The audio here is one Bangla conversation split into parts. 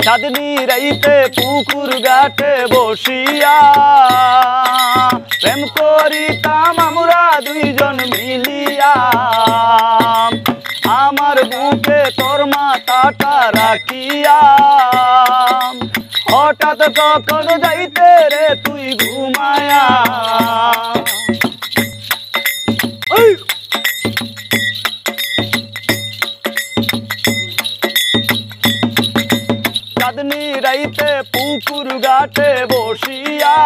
চাঁদনি রাইতে পুকুর ঘাটে বসিয়া প্রেম করিতাম আমরা দুইজন মিলিয়া। আমার বুকে তোর মাথাটা রাখিয়া হঠাৎ কখন যাইতে রে তুই ঘুমায়া। চাঁদনি রাইতে পুকুর ঘাটে বসিয়া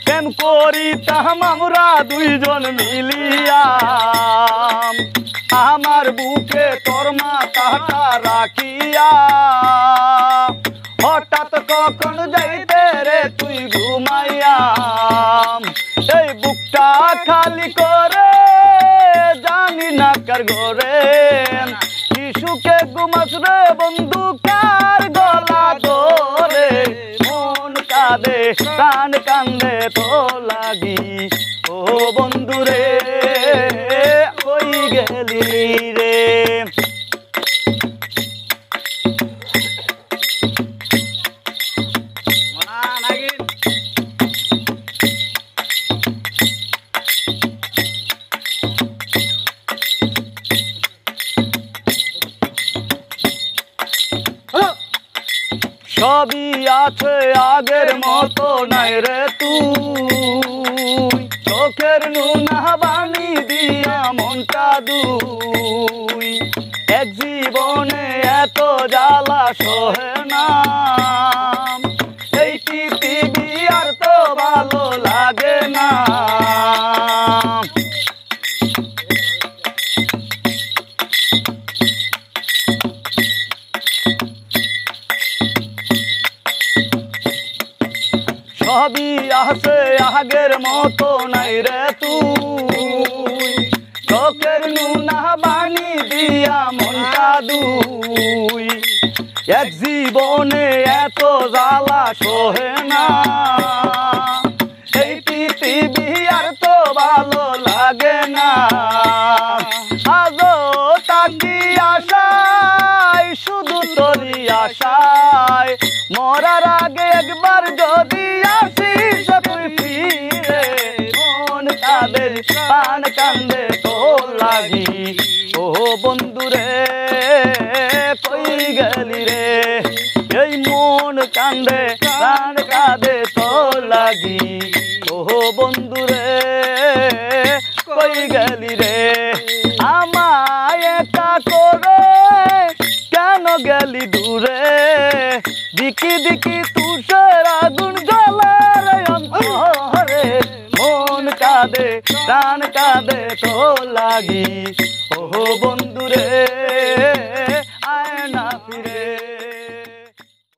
প্রেম করিতাম আমরা দুইজন মিলিয়া। আমার বুকে তোর মাথাটা রাখিয়া হঠাৎ কখন যাইতে রে তুই ঘুমাইয়া। এই বুকটা খালি করে জানি না কার ঘরে কি সুখে ঘুমাস রে বন্ধু কার গলা ধরে। মন কাঁদে প্রাণ কান্দে তো লাগি ও বন্ধু রে কই গেলি রে। সবই আছে আগের মতো নাই রে তুই চোখের নুনা বানি দিয়া মনটা দুই। এক জীবনে এত জ্বালা সহে না এই পৃথিবী আর তো ভালো লাগে না। সবই আছে আগের মতো নাই রে তুই চোখের নুনা বানি দিয়া মনটা দুই। এক জীবনে এত জ্বালা সহে না এই পৃথিবী আর তো ভালো লাগে না। আজও তাকি আশায় শুধু তোরই আশায় মরার আগে একবার যদি আসিস তুই ফিরে। মন কাঁদে প্রাণ কান্দে তোর লাগি ও বন্ধু রে কই গেলি রে। এই মন কান্দে প্রাণ কাঁদে তোর লাগি ও বন্ধু রে কই গেলি রে। আমায় একা করে কেন গেলি দূরে দিকি দিকি তুষার আগুন জ্বলার অন্তরে। মন কাঁদে প্রাণ কাঁদে তো লাগি ও বন্ধু রে